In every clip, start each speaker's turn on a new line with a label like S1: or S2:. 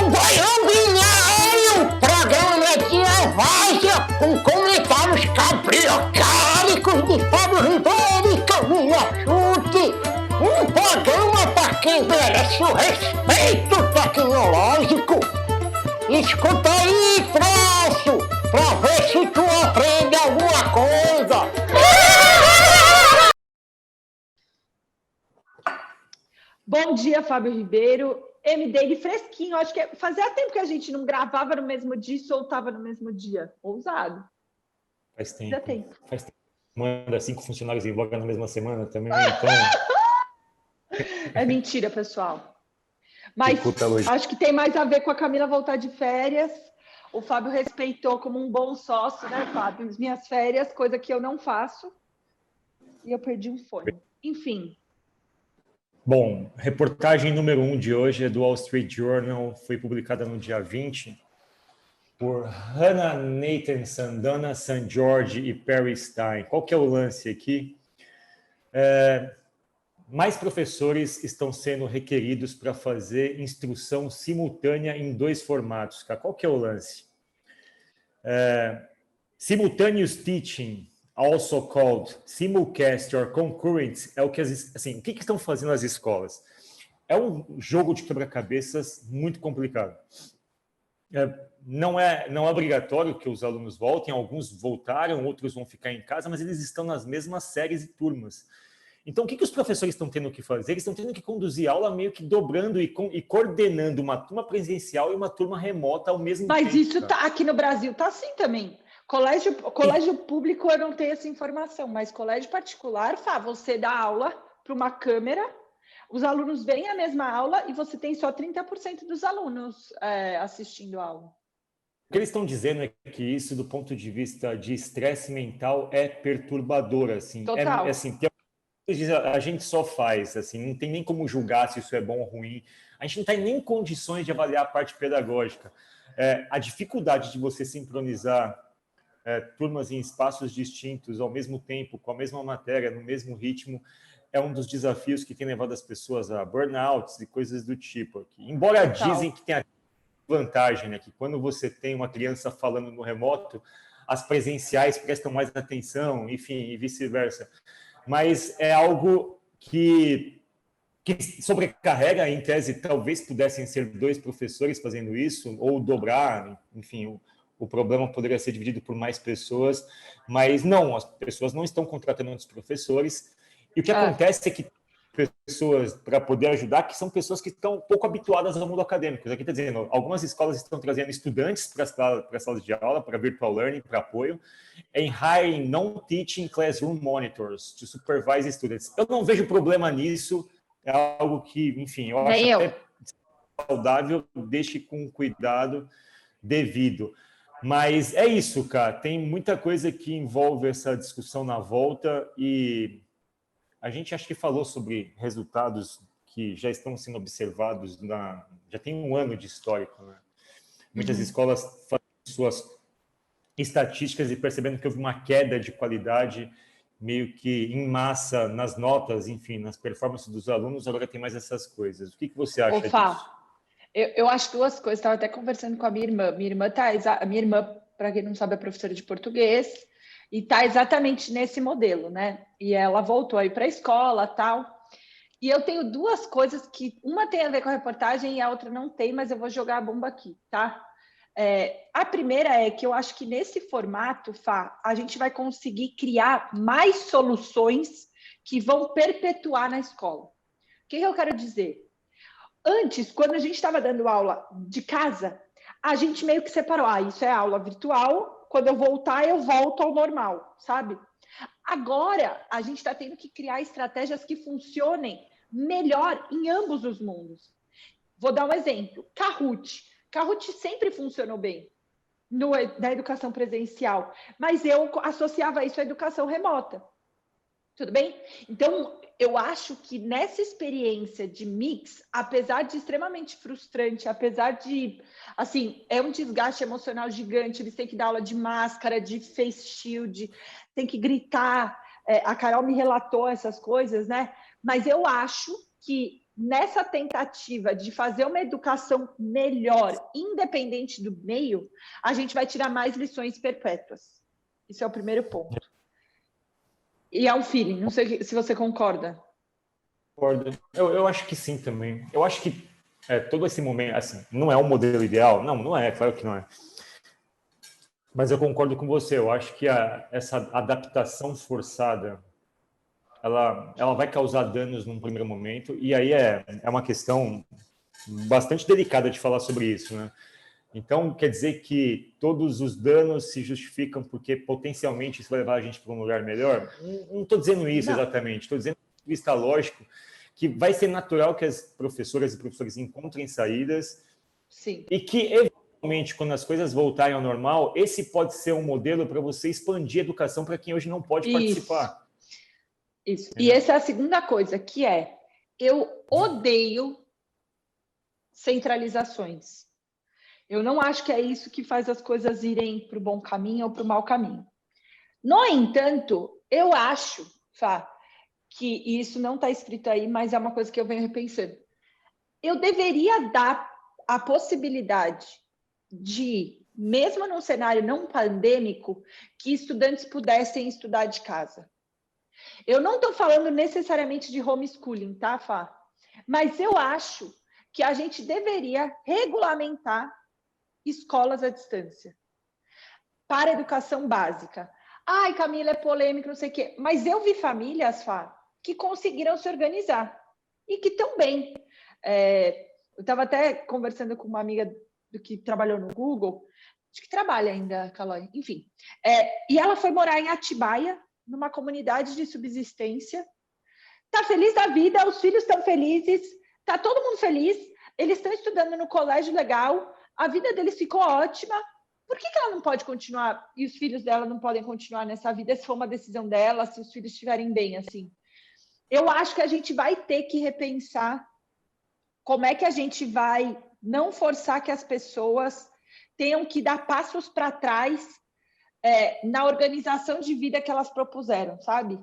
S1: Goiânia, o programa de Evásia com comentários cabriocálicos de Fábio Ribeiro e Camila Chute. Um programa para quem merece o respeito tecnológico. Escuta aí, troço, pra ver se tu aprende alguma coisa.
S2: Bom dia, Fábio Ribeiro. MD fresquinho. Acho que fazia tempo que a gente não gravava no mesmo dia e soltava no mesmo dia. Ousado.
S3: Faz tempo. Faz tempo. Manda 5 funcionários em voga na mesma semana também, então...
S2: É mentira, pessoal. Mas acho que tem mais a ver com a Camila voltar de férias. O Fábio respeitou como um bom sócio, né, Fábio? As minhas férias, coisa que eu não faço. E eu perdi um fone. Enfim.
S3: Bom, reportagem número 1 de hoje é do Wall Street Journal, foi publicada no dia 20 por Hannah Nathanson, Donna St. George e Perry Stein. Qual que é o lance aqui? Mais professores estão sendo requeridos para fazer instrução simultânea em 2 formatos. Qual que é o lance? Simultaneous teaching, also called simulcast or concurrent, é o que o que estão fazendo as escolas? É um jogo de quebra-cabeças muito complicado. Não é obrigatório que os alunos voltem, alguns voltaram, outros vão ficar em casa, mas eles estão nas mesmas séries e turmas. Então, o que os professores estão tendo que fazer? Eles estão tendo que conduzir aula meio que dobrando e coordenando uma turma presencial e uma turma remota ao mesmo tempo.
S2: Mas isso tá, aqui no Brasil está assim também. Colégio público eu não tenho essa informação, mas colégio particular, você dá aula para uma câmera, os alunos veem a mesma aula e você tem só 30% dos alunos assistindo a aula.
S3: O que eles estão dizendo é que isso, do ponto de vista de estresse mental, é perturbador. Assim.
S2: Total.
S3: A gente só faz, assim, não tem nem como julgar se isso é bom ou ruim. A gente não tem nem condições de avaliar a parte pedagógica. A dificuldade de você sincronizar turmas em espaços distintos ao mesmo tempo, com a mesma matéria, no mesmo ritmo, é um dos desafios que tem levado as pessoas a burnouts e coisas do tipo aqui. Embora dizem que tem a vantagem, né, que quando você tem uma criança falando no remoto, as presenciais prestam mais atenção, enfim, e vice-versa. Mas é algo que sobrecarrega, em tese, talvez pudessem ser 2 professores fazendo isso, ou dobrar, enfim, o problema poderia ser dividido por mais pessoas, mas não, as pessoas não estão contratando outros professores, e o que acontece é que pessoas, para poder ajudar, que são pessoas que estão pouco habituadas ao mundo acadêmico. Aqui está dizendo, algumas escolas estão trazendo estudantes para as salas de aula, para virtual learning, para apoio, em hiring non-teaching classroom monitors to supervise students. Eu não vejo problema nisso, é algo que, enfim, eu acho até saudável, deixe com cuidado devido. Mas é isso, cara, tem muita coisa que envolve essa discussão na volta e a gente acho que falou sobre resultados que já estão sendo observados, já tem 1 ano de histórico, né? Muitas escolas fazem suas estatísticas e percebendo que houve uma queda de qualidade meio que em massa nas notas, enfim, nas performances dos alunos, agora tem mais essas coisas. O que você acha disso?
S2: Eu acho 2 coisas. Estava até conversando com a minha irmã. A minha irmã, para quem não sabe, é professora de português e está exatamente nesse modelo, né? E ela voltou aí para a escola, tal. E eu tenho 2 coisas que uma tem a ver com a reportagem e a outra não tem, mas eu vou jogar a bomba aqui, tá? A primeira é que eu acho que nesse formato, a gente vai conseguir criar mais soluções que vão perpetuar na escola. O que eu quero dizer? Antes, quando a gente estava dando aula de casa, a gente meio que separou. Isso é aula virtual, quando eu voltar, eu volto ao normal, sabe? Agora, a gente está tendo que criar estratégias que funcionem melhor em ambos os mundos. Vou dar um exemplo. Kahoot. Kahoot sempre funcionou bem na educação presencial, mas eu associava isso à educação remota. Tudo bem? Então, eu acho que nessa experiência de mix, apesar de extremamente frustrante, apesar de, assim, é um desgaste emocional gigante, eles têm que dar aula de máscara, de face shield, tem que gritar, a Carol me relatou essas coisas, né? Mas eu acho que nessa tentativa de fazer uma educação melhor, independente do meio, a gente vai tirar mais lições perpétuas. Isso é o primeiro ponto. E é um feeling, não sei se você concorda.
S3: Concordo. Eu acho que sim também. Eu acho que todo esse momento, assim, não é o modelo ideal? Não é, claro que não é. Mas eu concordo com você, eu acho que essa adaptação forçada, ela vai causar danos num primeiro momento, e aí é uma questão bastante delicada de falar sobre isso, né? Então, quer dizer que todos os danos se justificam porque potencialmente isso vai levar a gente para um lugar melhor? Não estou dizendo isso exatamente, estou dizendo do ponto de vista lógico que vai ser natural que as professoras e professores encontrem saídas.
S2: Sim.
S3: E que, eventualmente, quando as coisas voltarem ao normal, esse pode ser um modelo para você expandir a educação para quem hoje não pode participar.
S2: Isso. E essa é a segunda coisa, que é, eu odeio centralizações. Eu não acho que é isso que faz as coisas irem para o bom caminho ou para o mau caminho. No entanto, eu acho, Fá, que isso não está escrito aí, mas é uma coisa que eu venho repensando. Eu deveria dar a possibilidade de, mesmo num cenário não pandêmico, que estudantes pudessem estudar de casa. Eu não estou falando necessariamente de homeschooling, tá, Fá? Mas eu acho que a gente deveria regulamentar escolas à distância para a educação básica. Ai, Camila, é polêmico, não sei o quê. Mas eu vi famílias, Fá, que conseguiram se organizar e que estão bem. Eu estava até conversando com uma amiga do que trabalhou no Google, acho que trabalha ainda, Calói, enfim. E ela foi morar em Atibaia, numa comunidade de subsistência. Está feliz da vida, os filhos estão felizes, está todo mundo feliz, eles estão estudando no colégio legal, a vida deles ficou ótima. Por que ela não pode continuar e os filhos dela não podem continuar nessa vida se for uma decisão dela, se os filhos estiverem bem, assim? Eu acho que a gente vai ter que repensar como é que a gente vai não forçar que as pessoas tenham que dar passos para trás na organização de vida que elas propuseram, sabe?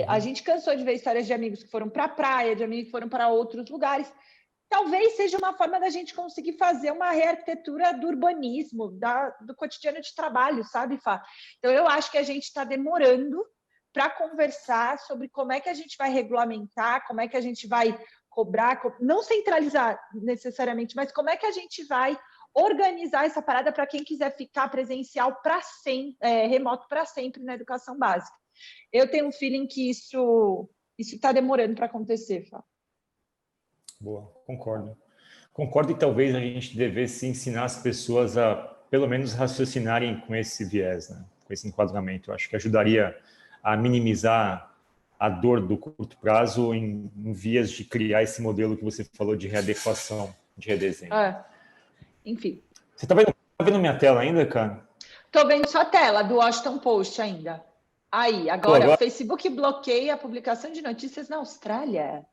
S2: A gente cansou de ver histórias de amigos que foram para a praia, de amigos que foram para outros lugares. Talvez seja uma forma da gente conseguir fazer uma rearquitetura do urbanismo, do cotidiano de trabalho, sabe, Fá? Então, eu acho que a gente está demorando para conversar sobre como é que a gente vai regulamentar, como é que a gente vai cobrar, não centralizar necessariamente, mas como é que a gente vai organizar essa parada para quem quiser ficar presencial para sempre, remoto para sempre na educação básica. Eu tenho um feeling que isso está demorando para acontecer, Fá.
S3: Boa, concordo. Concordo, e talvez a gente devesse ensinar as pessoas a, pelo menos, raciocinarem com esse viés, né? Com esse enquadramento. Eu acho que ajudaria a minimizar a dor do curto prazo em vias de criar esse modelo que você falou de readequação, de redesenho.
S2: Enfim.
S3: Você está vendo minha tela ainda, cara?
S2: Estou vendo sua tela do Washington Post ainda. Aí, agora o Facebook bloqueia a publicação de notícias na Austrália.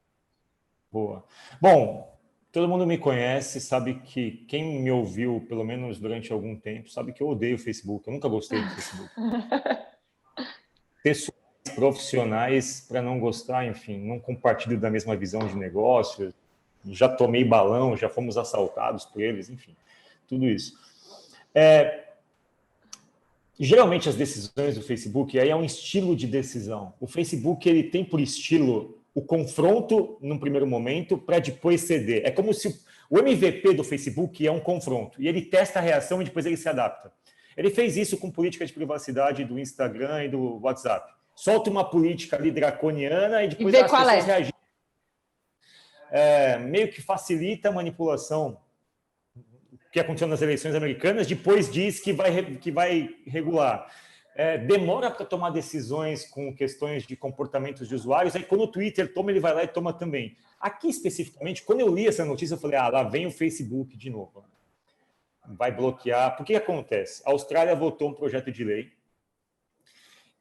S3: Boa. Bom, todo mundo me conhece, sabe que quem me ouviu, pelo menos durante algum tempo, sabe que eu odeio o Facebook. Eu nunca gostei do Facebook. Pessoas profissionais para não gostar, enfim, não compartilho da mesma visão de negócio, já tomei balão, já fomos assaltados por eles, enfim, tudo isso. Geralmente as decisões do Facebook aí é um estilo de decisão. O Facebook ele tem por estilo o confronto num primeiro momento para depois ceder. É como se o MVP do Facebook é um confronto e ele testa a reação e depois ele se adapta. Ele fez isso com política de privacidade do Instagram e do WhatsApp. Solta uma política ali draconiana e depois as pessoas reagem. Meio que facilita a manipulação que aconteceu nas eleições americanas, depois diz que vai regular. Demora para tomar decisões com questões de comportamentos de usuários, aí quando o Twitter toma, ele vai lá e toma também. Aqui, especificamente, quando eu li essa notícia, eu falei, lá vem o Facebook de novo. Vai bloquear. Por que acontece? A Austrália votou um projeto de lei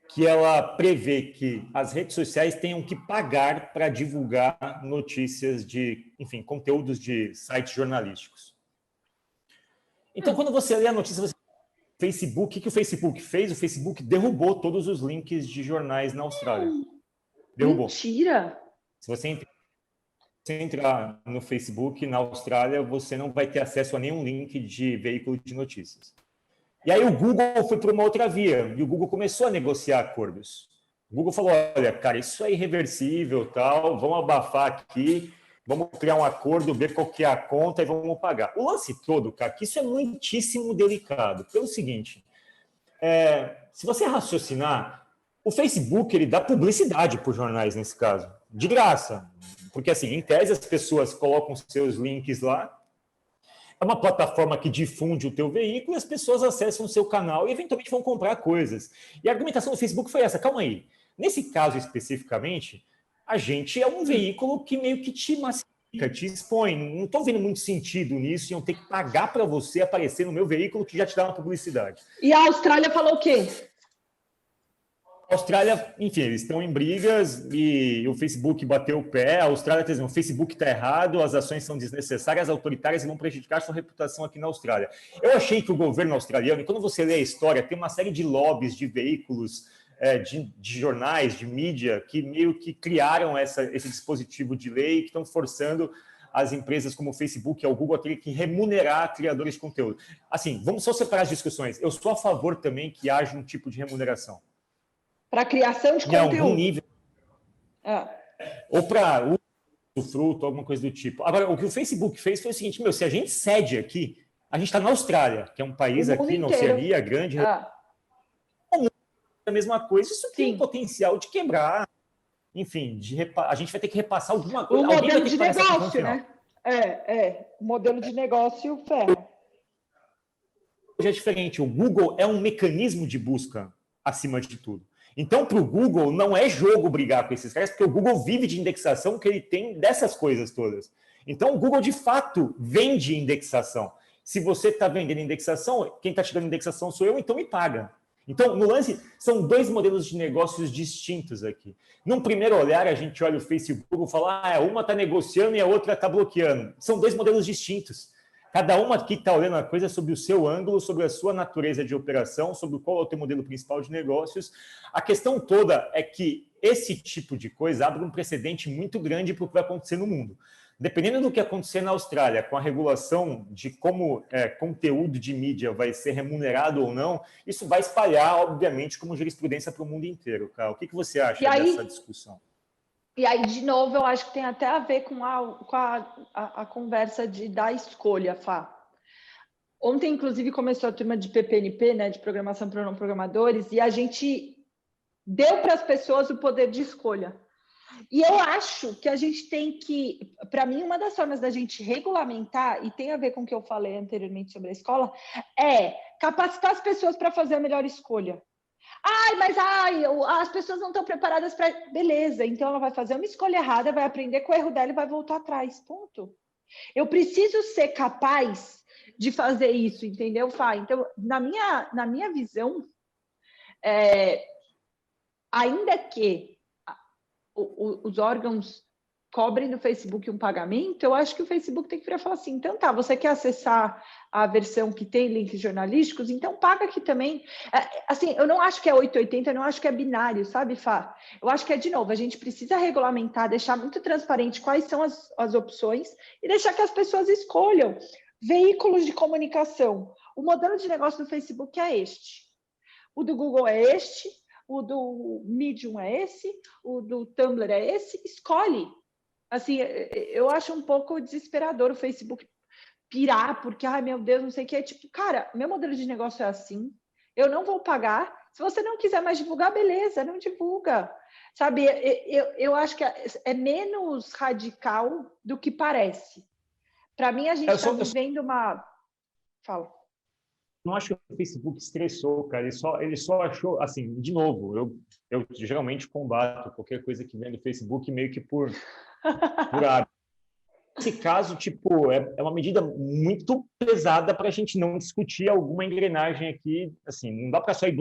S3: que ela prevê que as redes sociais tenham que pagar para divulgar notícias de, enfim, conteúdos de sites jornalísticos. Então, quando você lê a notícia, você Facebook, o que o Facebook fez? O Facebook derrubou todos os links de jornais na Austrália. Derrubou.
S2: Mentira!
S3: Se você entrar no Facebook, na Austrália, você não vai ter acesso a nenhum link de veículo de notícias. E aí o Google foi para uma outra via, e o Google começou a negociar acordos. O Google falou, olha, cara, isso é irreversível, tal, vamos abafar aqui, vamos criar um acordo, ver qual que é a conta e vamos pagar. O lance todo, cara, que isso é muitíssimo delicado, pelo seguinte, se você raciocinar, o Facebook, ele dá publicidade para os jornais, nesse caso, de graça. Porque, assim, em tese, as pessoas colocam seus links lá, é uma plataforma que difunde o teu veículo e as pessoas acessam o seu canal e, eventualmente, vão comprar coisas. E a argumentação do Facebook foi essa, calma aí. Nesse caso, especificamente, a gente é um veículo que meio que te massifica, te expõe. Não estou vendo muito sentido nisso e eu tenho que pagar para você aparecer no meu veículo que já te dá uma publicidade.
S2: E a Austrália falou o quê?
S3: A Austrália, enfim, eles estão em brigas e o Facebook bateu o pé. A Austrália está dizendo, o Facebook está errado, as ações são desnecessárias, autoritárias e vão prejudicar a sua reputação aqui na Austrália. Eu achei que o governo australiano, e quando você lê a história, tem uma série de lobbies de veículos, de jornais, de mídia, que meio que criaram esse dispositivo de lei que estão forçando as empresas como o Facebook e o Google a terem que remunerar criadores de conteúdo. Assim, vamos só separar as discussões. Eu sou a favor também que haja um tipo de remuneração.
S2: Para criação de conteúdo.
S3: Em algum nível. Ou para o fruto, alguma coisa do tipo. Agora, o que o Facebook fez foi o seguinte, se a gente cede aqui, a gente está na Austrália, que é um país aqui na Oceania, grande, a mesma coisa, isso tem potencial de quebrar, enfim, a gente vai ter que repassar alguma coisa.
S2: O modelo de negócio, né? O modelo de negócio ferra.
S3: Hoje é diferente, o Google é um mecanismo de busca acima de tudo. Então, para o Google, não é jogo brigar com esses caras, porque o Google vive de indexação que ele tem dessas coisas todas. Então, o Google, de fato, vende indexação. Se você está vendendo indexação, quem está te dando indexação sou eu, então me paga. Então, no lance, são dois modelos de negócios distintos aqui. Num primeiro olhar, a gente olha o Facebook e fala, uma está negociando e a outra está bloqueando. São dois modelos distintos. Cada uma aqui está olhando a coisa sobre o seu ângulo, sobre a sua natureza de operação, sobre qual é o teu modelo principal de negócios. A questão toda é que esse tipo de coisa abre um precedente muito grande para o que vai acontecer no mundo. Dependendo do que acontecer na Austrália, com a regulação de como conteúdo de mídia vai ser remunerado ou não, isso vai espalhar, obviamente, como jurisprudência para o mundo inteiro. Cara. O que você acha dessa discussão?
S2: E aí, de novo, eu acho que tem até a ver com a conversa da escolha, Fá. Ontem, inclusive, começou a turma de PPNP, né, de Programação para Não Programadores, e a gente deu para as pessoas o poder de escolha. E eu acho que a gente tem que, para mim, uma das formas da gente regulamentar, e tem a ver com o que eu falei anteriormente sobre a escola, é capacitar as pessoas para fazer a melhor escolha. As pessoas não estão preparadas para... Beleza, então ela vai fazer uma escolha errada, vai aprender com o erro dela e vai voltar atrás, ponto. Eu preciso ser capaz de fazer isso, entendeu, Fá? Então, na minha visão, ainda que os órgãos cobrem do Facebook um pagamento, eu acho que o Facebook tem que virar e falar assim, então tá, você quer acessar a versão que tem links jornalísticos, então paga aqui também. Assim, eu não acho que é 880, eu não acho que é binário, sabe, Fá? Eu acho que de novo, a gente precisa regulamentar, deixar muito transparente quais são as opções e deixar que as pessoas escolham veículos de comunicação. O modelo de negócio do Facebook é este, o do Google é este, o do Medium é esse, o do Tumblr é esse, escolhe. Assim, eu acho um pouco desesperador o Facebook pirar, porque, meu Deus, não sei o que. Tipo, cara, meu modelo de negócio é assim, eu não vou pagar. Se você não quiser mais divulgar, beleza, não divulga. Sabe, eu acho que é menos radical do que parece. Para mim, a gente está vivendo uma... Fala.
S3: Não acho que o Facebook estressou, cara. Ele só achou, assim, de novo, eu geralmente combato qualquer coisa que vem do Facebook meio que por hábito. Nesse caso, tipo, é uma medida muito pesada para a gente não discutir alguma engrenagem aqui. Assim, não dá para só ir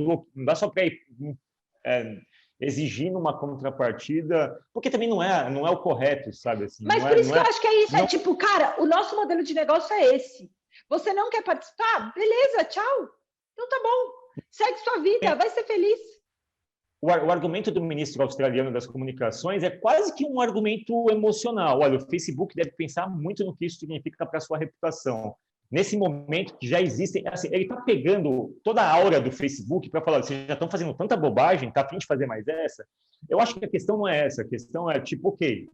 S3: exigindo uma contrapartida, porque também não é o correto, sabe? Assim,
S2: mas por isso que eu acho que é isso. É tipo, cara, o nosso modelo de negócio é esse. Você não quer participar? Beleza, tchau. Então tá bom. Segue sua vida, vai ser feliz.
S3: o argumento do ministro australiano das comunicações é quase que um argumento emocional. Olha, o Facebook deve pensar muito no que isso significa para a sua reputação. Nesse momento que já existem, assim, ele está pegando toda a aura do Facebook para falar, vocês já estão fazendo tanta bobagem, está a fim de fazer mais essa? Eu acho que a questão não é essa, a questão é tipo, ok,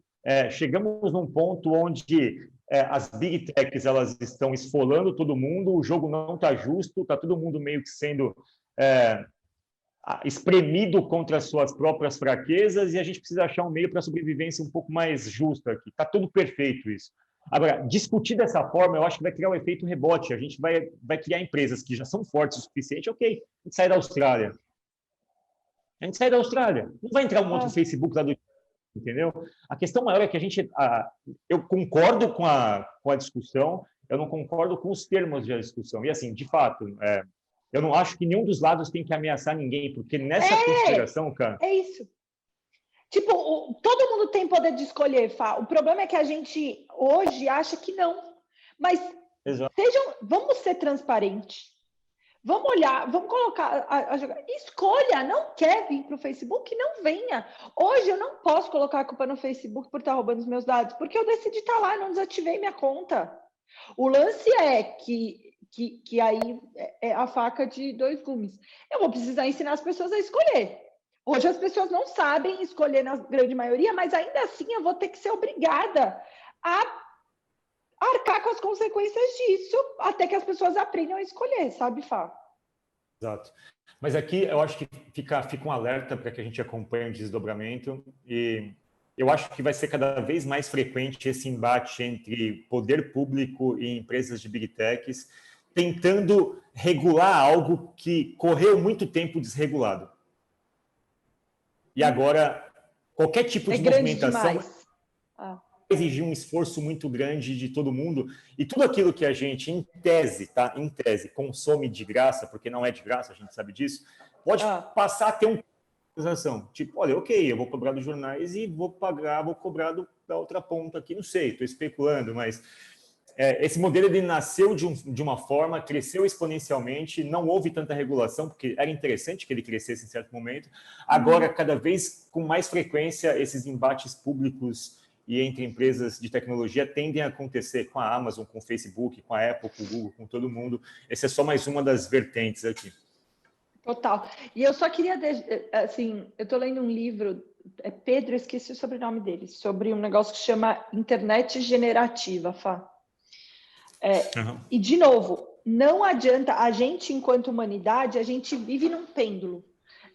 S3: chegamos num ponto onde as big techs elas estão esfolando todo mundo, o jogo não está justo, está todo mundo meio que sendo espremido contra as suas próprias fraquezas e a gente precisa achar um meio para a sobrevivência um pouco mais justa aqui. Está tudo perfeito isso. Agora, discutir dessa forma, eu acho que vai criar um efeito rebote. A gente vai criar empresas que já são fortes o suficiente. Ok, a gente sai da Austrália. A gente sai da Austrália. Não vai entrar um monte de Facebook lá do... Entendeu? A questão maior é que eu concordo com a discussão, eu não concordo com os termos da discussão. E, assim, de fato, eu não acho que nenhum dos lados tem que ameaçar ninguém, porque nessa consideração, cara...
S2: É isso. Tipo, todo mundo tem poder de escolher, Fá. O problema é que a gente hoje acha que não. Mas vamos ser transparentes. Vamos olhar, vamos colocar escolha, não quer vir para o Facebook, não venha. Hoje eu não posso colocar a culpa no Facebook por estar roubando os meus dados, porque eu decidi estar lá, não desativei minha conta. O lance é que aí é a faca de dois gumes. Eu vou precisar ensinar as pessoas a escolher. Hoje as pessoas não sabem escolher na grande maioria, mas ainda assim eu vou ter que ser obrigada a arcar com as consequências disso até que as pessoas aprendam a escolher, sabe, Fá?
S3: Exato. Mas aqui eu acho que fica um alerta para que a gente acompanhe o desdobramento e eu acho que vai ser cada vez mais frequente esse embate entre poder público e empresas de big techs tentando regular algo que correu muito tempo desregulado. E agora, qualquer tipo de movimentação vai exigir um esforço muito grande de todo mundo. E tudo aquilo que a gente, em tese, consome de graça, porque não é de graça, a gente sabe disso, pode passar a ter uma organização. Tipo, olha, ok, eu vou cobrar dos jornais e vou cobrar da outra ponta aqui. Não sei, estou especulando, mas... esse modelo ele nasceu de uma forma, cresceu exponencialmente, não houve tanta regulação, porque era interessante que ele crescesse em certo momento. Agora, cada vez com mais frequência, esses embates públicos e entre empresas de tecnologia tendem a acontecer com a Amazon, com o Facebook, com a Apple, com o Google, com todo mundo. Essa é só mais uma das vertentes aqui.
S2: Total. E eu só queria, assim, eu estou lendo um livro, Pedro, esqueci o sobrenome dele, sobre um negócio que chama internet generativa, Fá. E, de novo, não adianta, a gente, enquanto humanidade, a gente vive num pêndulo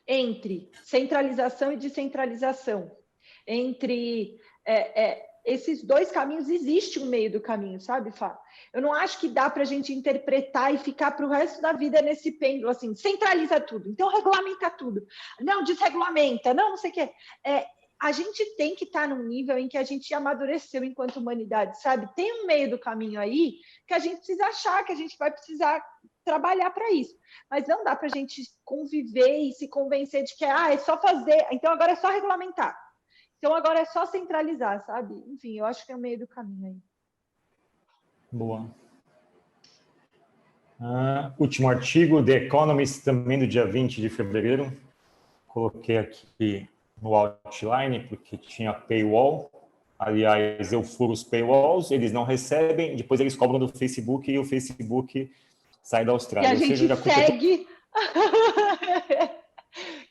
S2: entre centralização e descentralização. Entre esses dois caminhos, existe um meio do caminho, sabe, Fá? Eu não acho que dá para a gente interpretar e ficar para o resto da vida nesse pêndulo, assim, centraliza tudo, então regulamenta tudo. Não, desregulamenta, não sei o quê. A gente tem que estar num nível em que a gente amadureceu enquanto humanidade, sabe? Tem um meio do caminho aí que a gente precisa achar, que a gente vai precisar trabalhar para isso. Mas não dá para a gente conviver e se convencer de que é só fazer, então agora é só regulamentar. Então agora é só centralizar, sabe? Enfim, eu acho que é o meio do caminho aí.
S3: Boa. Último artigo, The Economist, também do dia 20 de fevereiro. Coloquei aqui no outline, porque tinha paywall. Aliás, eu furo os paywalls, eles não recebem, depois eles cobram do Facebook e o Facebook sai da Austrália.
S2: E a gente segue...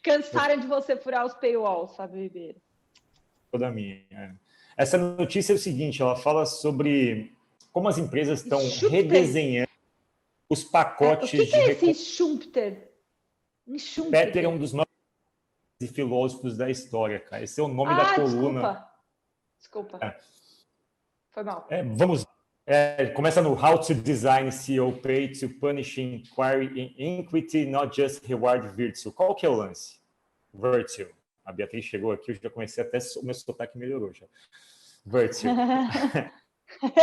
S2: Cansaram de você furar os paywalls, sabe, Ribeiro?
S3: Toda minha. Essa notícia é o seguinte, ela fala sobre como as empresas estão redesenhando os pacotes de...
S2: O que é esse Schumpeter?
S3: Peter é um dos maiores filósofos da história, cara. Esse é o nome da coluna.
S2: Desculpa. Foi mal.
S3: Vamos. Começa no How to Design CEO Pay to Punish Inquiry in Equity, Not Just Reward Virtue. Qual que é o lance? Virtue. A Beatriz chegou aqui, eu já comecei até... O meu sotaque melhorou já. Virtue.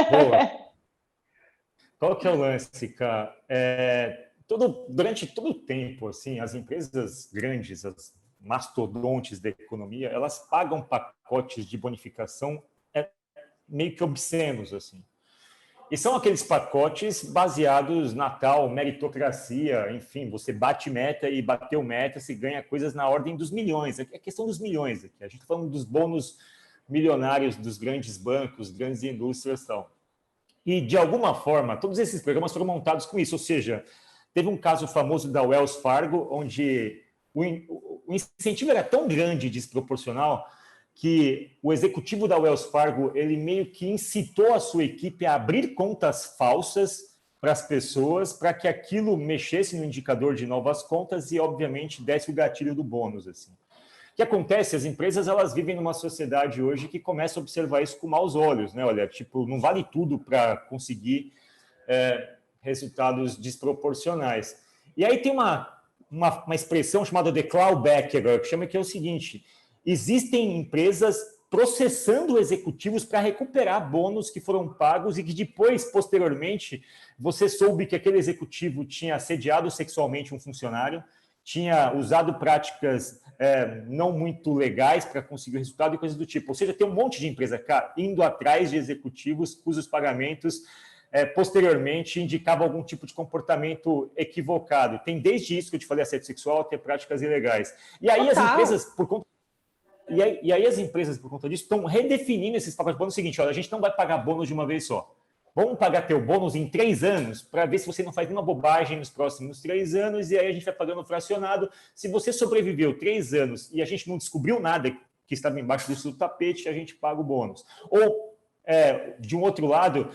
S3: Boa. Qual que é o lance, cara? Durante todo o tempo, assim, as empresas grandes, as mastodontes da economia, elas pagam pacotes de bonificação meio que obscenos, assim. E são aqueles pacotes baseados na tal meritocracia, enfim, você bate meta e bateu meta, se ganha coisas na ordem dos milhões. É questão dos milhões aqui. A gente está falando dos bônus milionários dos grandes bancos, grandes indústrias e tal. E, de alguma forma, todos esses programas foram montados com isso. Ou seja, teve um caso famoso da Wells Fargo, onde o incentivo era tão grande e desproporcional que o executivo da Wells Fargo, ele meio que incitou a sua equipe a abrir contas falsas para as pessoas, para que aquilo mexesse no indicador de novas contas e, obviamente, desse o gatilho do bônus. Assim. O que acontece? As empresas, elas vivem numa sociedade hoje que começa a observar isso com maus olhos, né? Olha, tipo, não vale tudo para conseguir resultados desproporcionais. E aí tem uma expressão chamada de clawback, agora, que chama que é o seguinte: existem empresas processando executivos para recuperar bônus que foram pagos e que depois, posteriormente, você soube que aquele executivo tinha assediado sexualmente um funcionário, tinha usado práticas não muito legais para conseguir o resultado e coisas do tipo. Ou seja, tem um monte de empresa indo atrás de executivos cujos pagamentos posteriormente indicavam algum tipo de comportamento equivocado. Tem desde isso que eu te falei, assédio sexual, até práticas ilegais. E aí as empresas, por conta as empresas, por conta disso, estão redefinindo esses pacotes de bônus. O seguinte: olha, a gente não vai pagar bônus de uma vez só. Vamos pagar teu bônus em 3 anos para ver se você não faz nenhuma bobagem nos próximos 3 anos, e aí a gente vai pagando fracionado. Se você sobreviveu 3 anos e a gente não descobriu nada que estava embaixo do seu tapete, a gente paga o bônus. Ou, de um outro lado,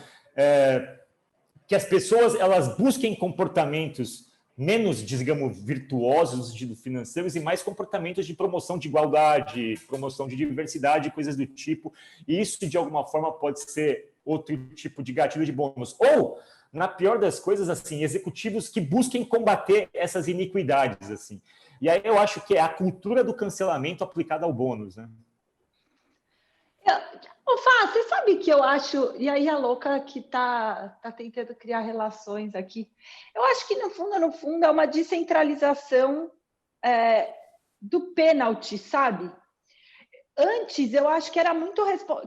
S3: que as pessoas elas busquem comportamentos menos, digamos, virtuosos financeiros e mais comportamentos de promoção de igualdade, promoção de diversidade, coisas do tipo. E isso, de alguma forma, pode ser outro tipo de gatilho de bônus. Ou, na pior das coisas, assim, executivos que busquem combater essas iniquidades. Assim. E aí eu acho que é a cultura do cancelamento aplicada ao bônus, né?
S2: Fá, você sabe que eu acho, e aí a louca que tá tentando criar relações aqui, eu acho que no fundo é uma descentralização do pênalti, sabe? Antes eu acho que era muito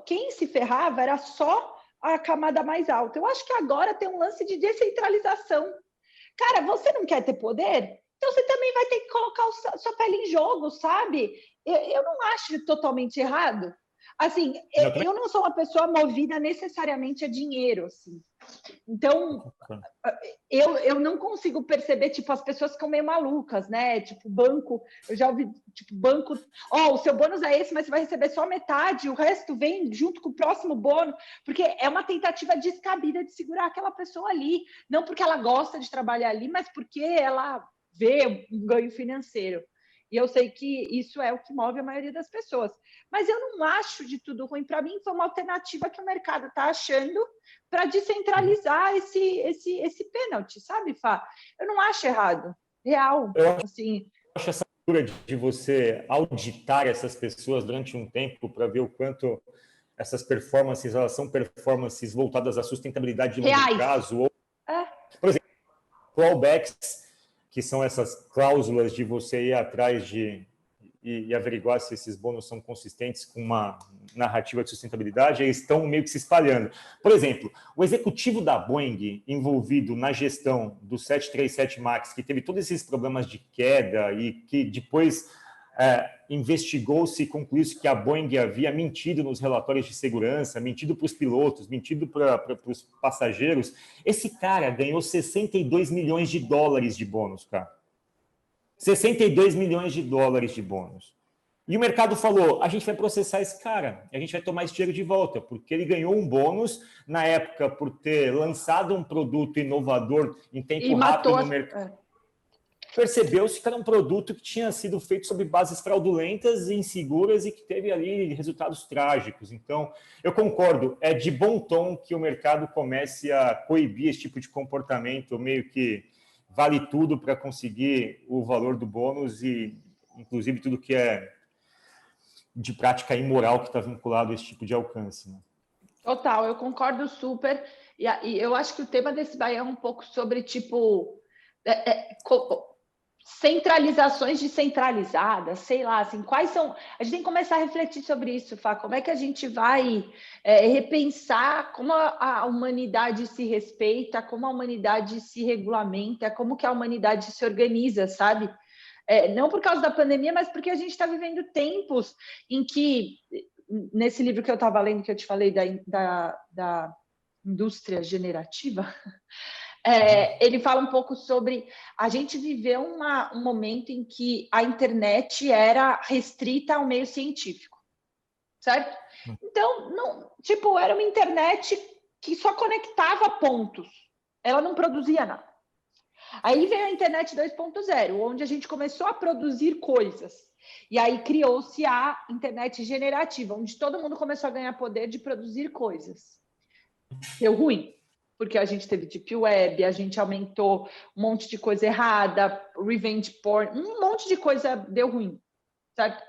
S2: quem se ferrava era só a camada mais alta. Eu acho que agora tem um lance de descentralização. Cara, você não quer ter poder? Então você também vai ter que colocar sua pele em jogo, sabe? Eu não acho totalmente errado. Assim, eu não sou uma pessoa movida necessariamente a dinheiro, assim. Então, eu não consigo perceber, tipo, as pessoas ficam meio malucas, né? Tipo, banco, eu já ouvi, tipo, banco, o seu bônus é esse, mas você vai receber só metade, o resto vem junto com o próximo bônus, porque é uma tentativa descabida de segurar aquela pessoa ali, não porque ela gosta de trabalhar ali, mas porque ela vê um ganho financeiro. E eu sei que isso é o que move a maioria das pessoas. Mas eu não acho de tudo ruim. Para mim, foi uma alternativa que o mercado está achando para descentralizar esse pênalti, sabe, Fá? Eu não acho errado. Real. Assim.
S3: Eu acho essa cultura de você auditar essas pessoas durante um tempo para ver o quanto essas performances, elas são performances voltadas à sustentabilidade de longo prazo. Ou, por exemplo, clawbacks, que são essas cláusulas de você ir atrás e averiguar se esses bônus são consistentes com uma narrativa de sustentabilidade, eles estão meio que se espalhando. Por exemplo, o executivo da Boeing envolvido na gestão do 737 MAX, que teve todos esses problemas de queda e que depois investigou-se e concluiu-se que a Boeing havia mentido nos relatórios de segurança, mentido para os pilotos, mentido para os passageiros. Esse cara ganhou 62 milhões de dólares de bônus, cara. 62 milhões de dólares de bônus. E o mercado falou, a gente vai processar esse cara, a gente vai tomar esse dinheiro de volta, porque ele ganhou um bônus na época por ter lançado um produto inovador em tempo rápido no mercado. Percebeu-se que era um produto que tinha sido feito sob bases fraudulentas e inseguras e que teve ali resultados trágicos. Então, eu concordo, é de bom tom que o mercado comece a coibir esse tipo de comportamento, meio que vale tudo para conseguir o valor do bônus e, inclusive, tudo que é de prática imoral que está vinculado a esse tipo de alcance. Né?
S2: Total, eu concordo super. E eu acho que o tema desse daí é um pouco sobre, tipo... centralizações descentralizadas, sei lá, assim, quais são... A gente tem que começar a refletir sobre isso, Fá, como é que a gente vai repensar como a humanidade se respeita, como a humanidade se regulamenta, como que a humanidade se organiza, sabe? Não por causa da pandemia, mas porque a gente está vivendo tempos em que, nesse livro que eu estava lendo, que eu te falei da indústria generativa, ele fala um pouco sobre a gente viveu um momento em que a internet era restrita ao meio científico, certo? Então, não, tipo, era uma internet que só conectava pontos, ela não produzia nada. Aí veio a internet 2.0, onde a gente começou a produzir coisas. E aí criou-se a internet generativa, onde todo mundo começou a ganhar poder de produzir coisas. Deu ruim, porque a gente teve deep web, a gente aumentou um monte de coisa errada, revenge porn, um monte de coisa deu ruim, certo?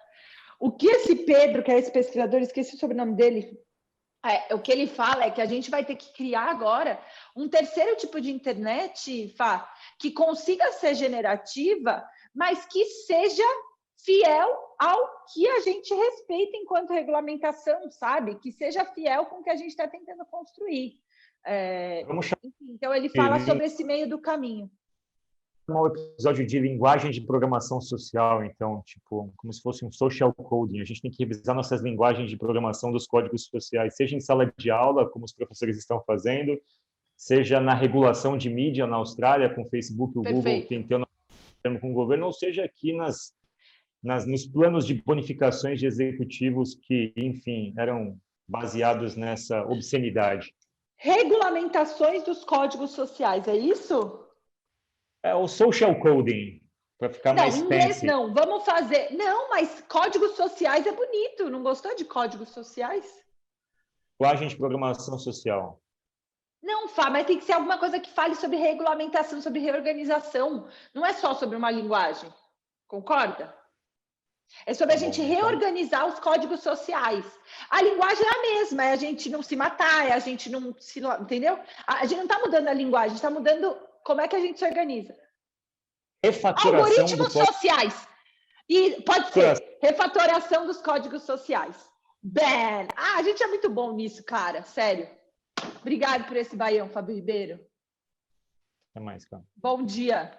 S2: O que esse Pedro, que é esse pesquisador, esqueci o sobrenome dele, o que ele fala é que a gente vai ter que criar agora um terceiro tipo de internet, Fá, que consiga ser generativa, mas que seja fiel ao que a gente respeita enquanto regulamentação, sabe? Que seja fiel com o que a gente está tentando construir. Então, ele fala sobre esse meio do caminho.
S3: Um episódio de linguagem de programação social, então, tipo, como se fosse um social coding. A gente tem que revisar nossas linguagens de programação dos códigos sociais, seja em sala de aula, como os professores estão fazendo, seja na regulação de mídia na Austrália, com o Facebook e o Google tentando com o governo, ou seja aqui nos planos de bonificações de executivos que, enfim, eram baseados nessa obscenidade.
S2: Regulamentações dos códigos sociais, é isso?
S3: O social coding, para ficar mais fancy.
S2: Não, inglês não, vamos fazer... Não, mas códigos sociais é bonito, não gostou de códigos sociais?
S3: Linguagem de programação social.
S2: Não, Fá, mas tem que ser alguma coisa que fale sobre regulamentação, sobre reorganização. Não é só sobre uma linguagem, concorda? É sobre a gente reorganizar os códigos sociais. A linguagem é a mesma, é a gente não se matar, é a gente não se... Entendeu? A gente não está mudando a linguagem, a gente está mudando como é que a gente se organiza. Algoritmos sociais. E pode ser refatoração dos códigos sociais. Bem, a gente é muito bom nisso, cara, sério. Obrigado por esse baião, Fábio Ribeiro.
S3: Até mais, cara.
S2: Bom dia.